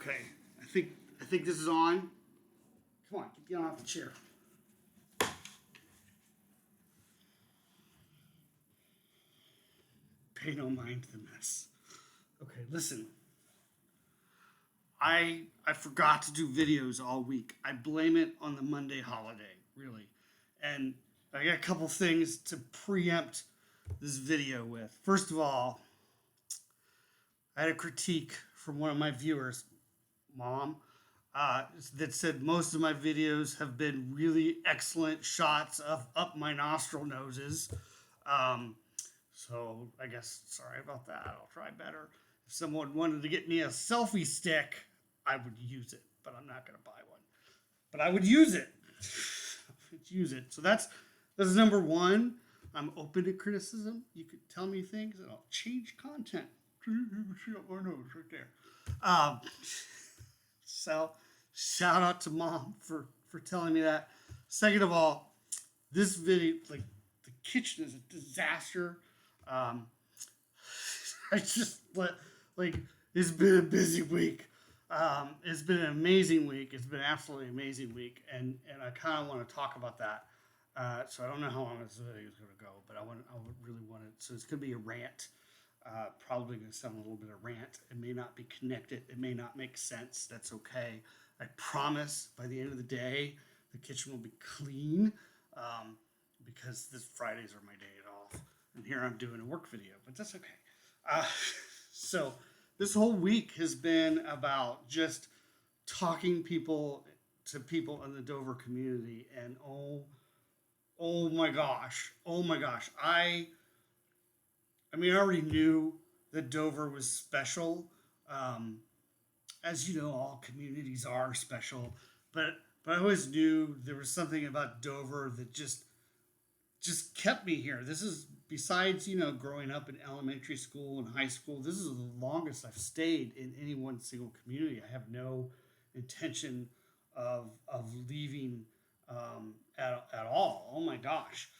Okay, I think this is on. Come on, get down off the chair. Pay no mind to the mess. Okay, listen. I forgot to do videos all week. I blame it on the Monday holiday, really. And I got a couple things to preempt this video with. First of all, I had a critique from one of my viewers, Mom, that said most of my videos have been really excellent shots of up my nostril noses. Um, so I guess sorry about that. I'll try better. If someone wanted to get me a selfie stick, I would use it, but I'm not going to buy one. But I would use it. Use it. So that's number one. I'm open to criticism. You could tell me things, and I'll change content. See up my nose right there. Um, so shout out to Mom for telling me that. Second of all, this video, like the kitchen is a disaster. Um, I just like it's been a busy week. It's been an amazing week. It's been an absolutely amazing week, and I kind of want to talk about that. So I don't know how long this video is going to go, but I would really want it. So it's going to be a rant. Probably going to sound a little bit of rant. It may not be connected. It may not make sense. That's okay. I promise by the end of the day, the kitchen will be clean because this Fridays are my day off. And here I'm doing a work video, but that's okay. Uh, so this whole week has been about just talking to people in the Dover community, and oh my gosh, oh my gosh, I mean, I already knew that Dover was special. Um, as you know, all communities are special, but but I always knew there was something about Dover that just kept me here. This is besides growing up in elementary school and high school. This is the longest I've stayed in any one single community. I have no intention of leaving at all. Oh my gosh,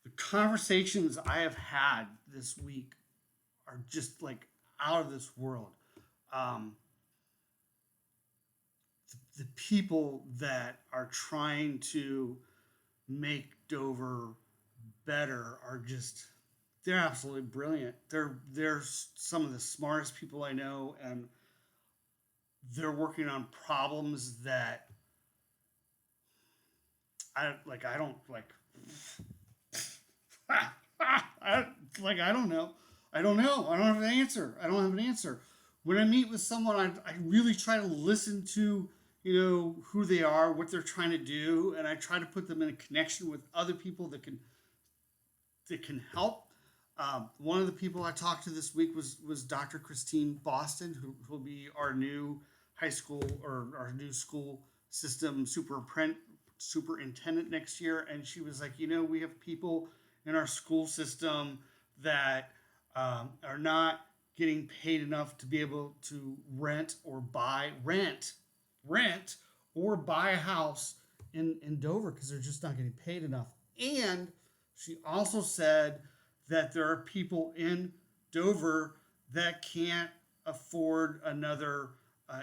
the conversations I have had this week are just like out of this world. Um, the people that are trying to make Dover better are just they're absolutely brilliant. They're some of the smartest people I know, and they're working on problems that I like. I don't like. I don't know. I don't know. I don't have an answer. I don't have an answer. When I meet with someone, I really try to listen to who they are, what they're trying to do, and I try to put them in a connection with other people that can help. One of the people I talked to this week was Dr. Christine Boston, who will be our new high school or our new school system superintendent next year. And she was like, we have people in our school system that are not getting paid enough to be able to rent or buy a house in Dover because they're just not getting paid enough. And she also said that there are people in Dover that can't afford another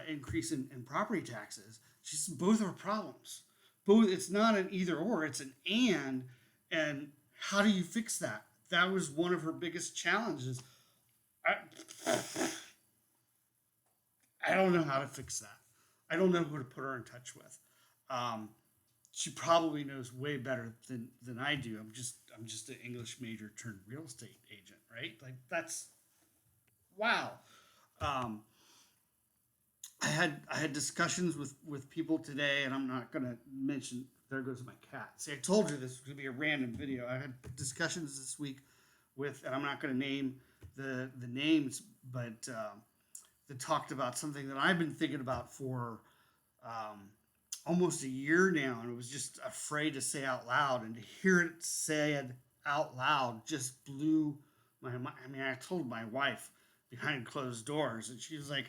increase in property taxes. She said both are problems. Both, it's not an either or, it's an and. And how do you fix that? That was one of her biggest challenges. I, I don't know how to fix that. I don't know who to put her in touch with. Um, she probably knows way better than I do. I'm just an English major turned real estate agent, right? Like that's wow. Um, I had discussions with people today, and I'm not gonna mention. There goes my cat. See, I told you this was gonna be a random video. I had discussions this week with, and I'm not gonna name the names, but that talked about something that I've been thinking about for um, almost a year now, and I was just afraid to say out loud, and to hear it said out loud just blew my mind. I mean, I told my wife behind closed doors, and she was like,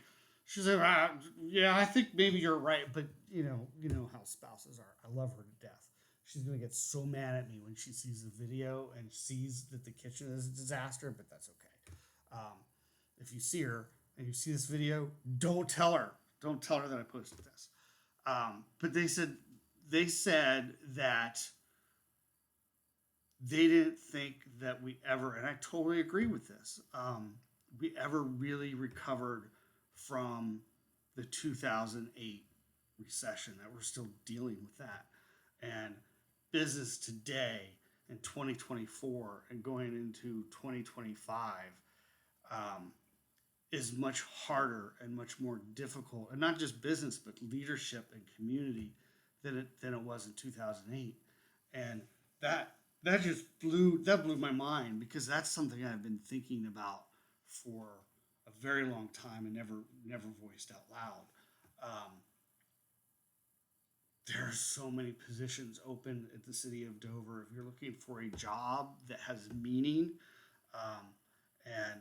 yeah, I think maybe you're right, but you know how spouses are. I love her to death. She's gonna get so mad at me when she sees the video and sees that the kitchen is a disaster, but that's okay. If you see her and you see this video, don't tell her. Don't tell her that I posted this. But they said that they didn't think that we ever, and I totally agree with this, we ever really recovered from the 2008 recession, that we're still dealing with that. And business today in 2024 and going into 2025 um, is much harder and much more difficult, and not just business, but leadership and community than it was in 2008. And that that blew my mind because that's something I've been thinking about for a very long time and never voiced out loud. Um, there are so many positions open at the city of Dover. If you're looking for a job that has meaning, um, and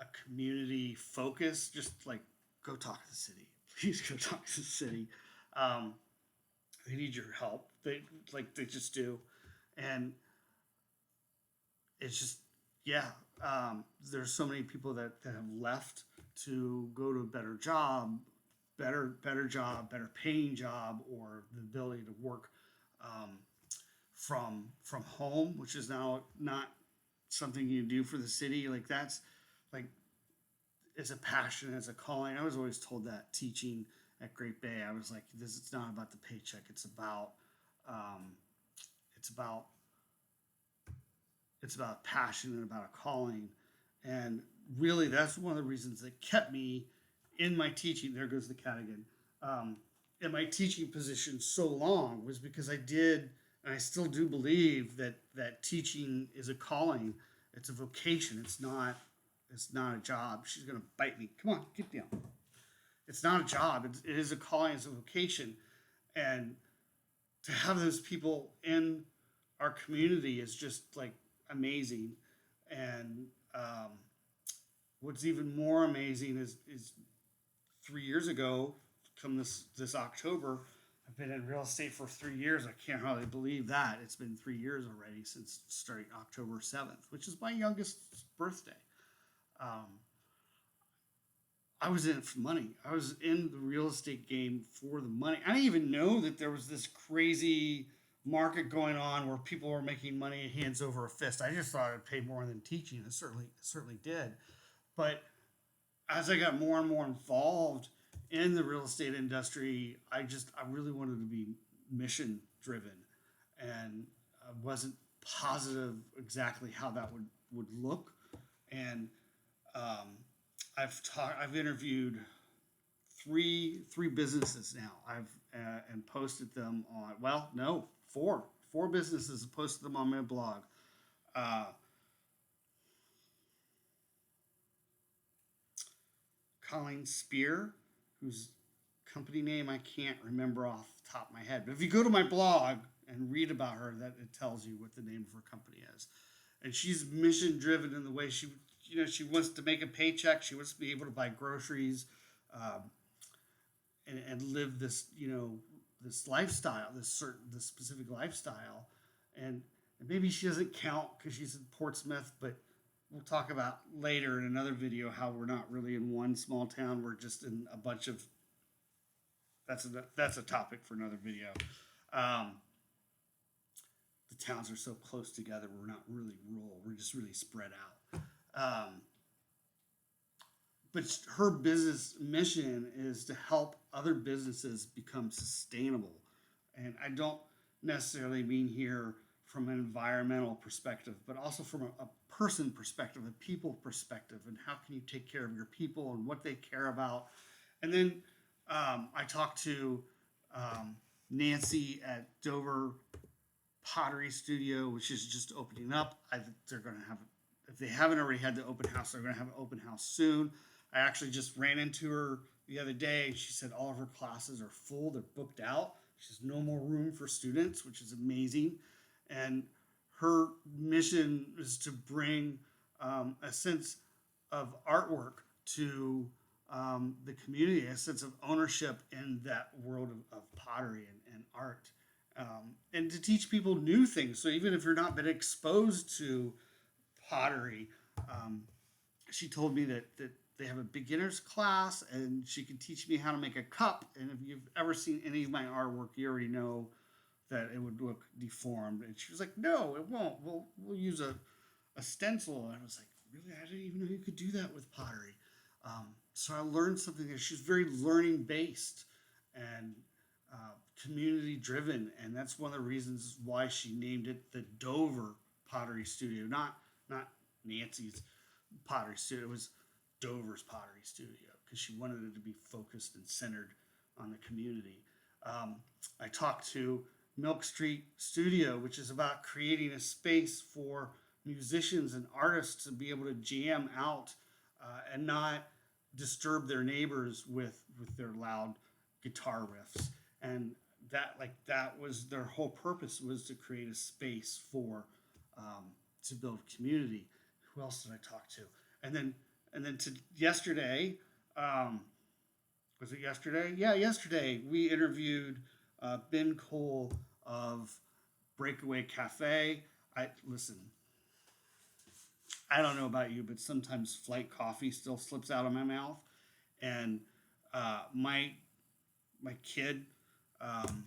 a community focus, just like go talk to the city. Please go talk to the city. Um, they need your help. They just do, and it's just yeah. There's so many people that have left to go to a better job, better job, better paying job, or the ability to work um, from home, which is now not something you do for the city. Like that's like it's a passion, it's a calling. I was always told that teaching at Great Bay. I was like, this it's not about the paycheck. Um, it's about it's about passion and about a calling. And really, that's one of the reasons that kept me in my teaching. There goes the cat again. In my teaching position so long was because I did, and I still do believe that teaching is a calling. It's a vocation. It's not a job. She's gonna bite me. Come on, get down. It's not a job. It is a calling. It's a vocation, and to have those people in our community is just like amazing. And what's even more amazing is 3 years ago, come this October, I've been in real estate for 3 years. I can't hardly believe that it's been 3 years already since starting October 7th, which is my youngest birthday. Um, I was in it for the money. I was in the real estate game for the money. I didn't even know that there was this crazy market going on where people were making money hands over a fist. I just thought it would pay more than teaching. It certainly did. But as I got more and more involved in the real estate industry, I really wanted to be mission driven, and I wasn't positive exactly how that would look. And um, I've interviewed three businesses now. I've and posted them on, well, no, four businesses, and posted them on my blog. Uh, Colleen Spear, whose company name I can't remember off the top of my head, but if you go to my blog and read about her, that it tells you what the name of her company is. And she's mission driven in the way she wants to make a paycheck. She wants to be able to buy groceries, um, and live this lifestyle, this specific lifestyle. And maybe she doesn't count because she's in Portsmouth, but we'll talk about later in another video how we're not really in one small town. We're just in a bunch of. That's a topic for another video. Um, the towns are so close together. We're not really rural. We're just really spread out. But her business mission is to help other businesses become sustainable. And I don't necessarily mean here from an environmental perspective, but also from a person perspective, a people perspective, and how can you take care of your people and what they care about. And then I talked to Nancy at Dover Pottery Studio, which is just opening up. I think they're going to have, if they haven't already had the open house, they're going to have an open house soon. I actually just ran into her the other day, and she said all of her classes are full, they're booked out. She has no more room for students, which is amazing. And her mission is to bring a sense of artwork to the community, a sense of ownership in that world of pottery and art, and to teach people new things. So even if you're not been exposed to pottery, she told me that they have a beginner's class, and she can teach me how to make a cup. And if you've ever seen any of my artwork, you already know that it would look deformed. And she was like, "No, it won't. We'll use a stencil." And I was like, "Really? I didn't even know you could do that with pottery." So I learned something there. She's very learning based and community driven, and that's one of the reasons why she named it the Dover Pottery Studio, not Nancy's Pottery Studio. It was Dover's Pottery Studio because she wanted it to be focused and centered on the community. Um, I talked to Milk Street Studio, which is about creating a space for musicians and artists to be able to jam out and not disturb their neighbors with their loud guitar riffs. And that was their whole purpose, was to create a space for um, to build community. Who else did I talk to? And then to yesterday, um, was it yesterday? Yeah, yesterday we interviewed Ben Cole of Breakaway Cafe. I listen. I don't know about you, but sometimes flight coffee still slips out of my mouth, and my kid. Um,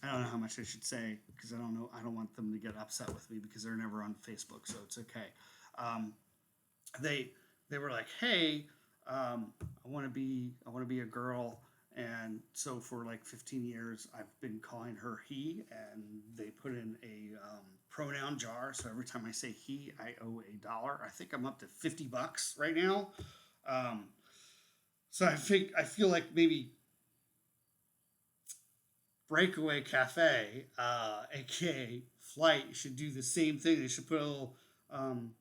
I don't know how much I should say because I don't know. I don't want them to get upset with me because they're never on Facebook, so it's okay. Um, they they were like, "Hey, I want to be a girl," and so for like 15 years, I've been calling her he, and they put in a pronoun jar. So every time I say he, I owe $1. I think I'm up to $50 right now. Um, so I feel like maybe Breakaway Cafe, aka Flight, should do the same thing. They should put a little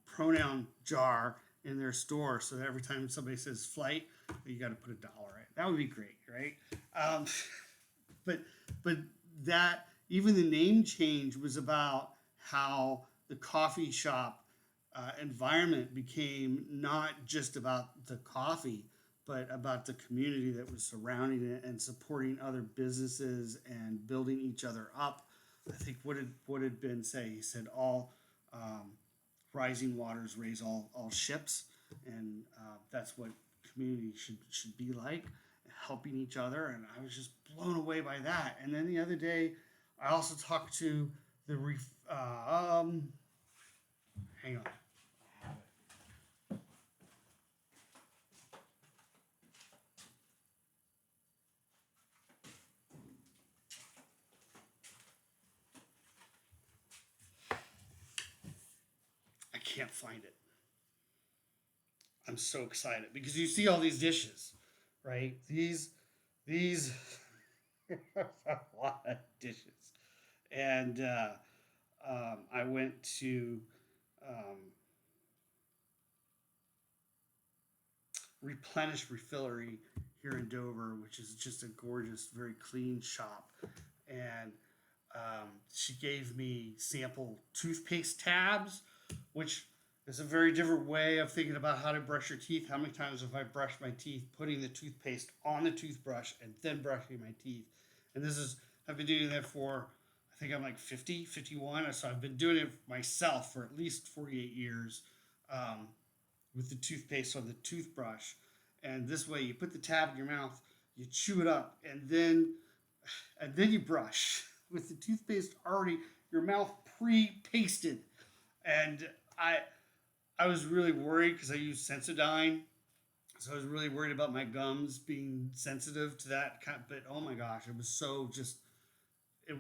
pronoun jar in their store so that every time somebody says Flight, you got to put $1 in. That would be great, right? Um, but but that even the name change was about how the coffee shop environment became not just about the coffee, but about the community that was surrounding it and supporting other businesses and building each other up. I think what did Ben say? He said all um, rising waters raise all ships, and that's what community should be like, helping each other. And I was just blown away by that. And then the other day, I also talked to the hang on. I can't find it. I'm so excited because you see all these dishes, right? These a lot of dishes, and I went to um, Replenish Refillery here in Dover, which is just a gorgeous, very clean shop, and she gave me sample toothpaste tabs, which is a very different way of thinking about how to brush your teeth. How many times have I brushed my teeth, putting the toothpaste on the toothbrush and then brushing my teeth? And I've been doing that for, I think I'm like 50, 51. So I've been doing it myself for at least 48 years um, with the toothpaste on the toothbrush. And this way you put the tab in your mouth, you chew it up, and then you brush with the toothpaste already, your mouth pre-pasted. And I I was really worried because I use Sensodyne, so I was really worried about my gums being sensitive to that kind. But oh my gosh, it was so just it,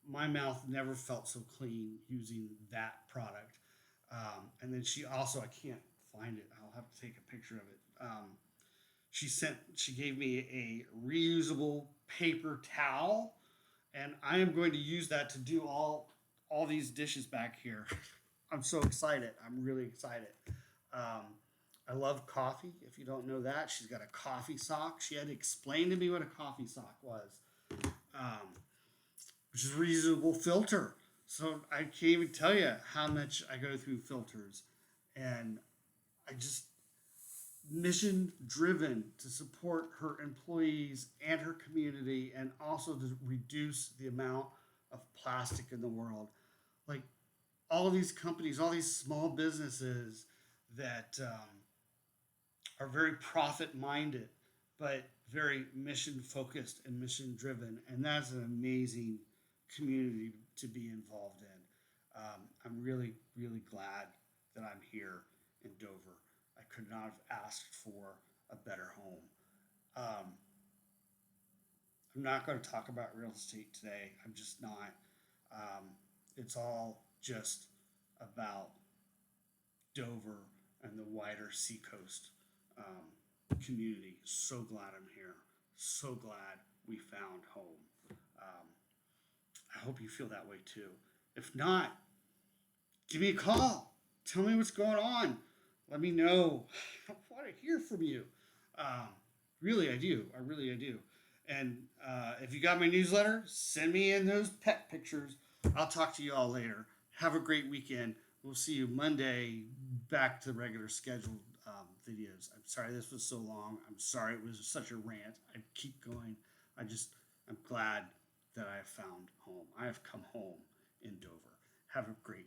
my mouth never felt so clean using that product. And then she also, I can't find it. I'll have to take a picture of it. She gave me a reusable paper towel, and I am going to use that to do all these dishes back here. I'm so excited. I'm really excited. Um, I love coffee. If you don't know that, she's got a coffee sock. She had to explain to me what a coffee sock was, um, which is a reusable filter. So I can't even tell you how much I go through filters, and I just mission driven to support her employees and her community, and also to reduce the amount of plastic in the world. Like all of these companies, all these small businesses that are very profit minded, but very mission focused and mission driven. And that's an amazing community to be involved in. I'm really, really glad that I'm here in Dover. I could not have asked for a better home. Um, I'm not going to talk about real estate today. I'm just not. Um, it's all just about Dover and the wider seacoast community. So glad I'm here. So glad we found home. Um, I hope you feel that way too. If not, give me a call. Tell me what's going on. Let me know. I want to hear from you. Um, really, I do. I do. And if you got my newsletter, send me in those pet pictures. I'll talk to you all later. Have a great weekend. We'll see you Monday, back to regular scheduled videos. I'm sorry this was so long. I'm sorry it was such a rant. I keep going. I'm glad that I have found home. I have come home in Dover. Have a great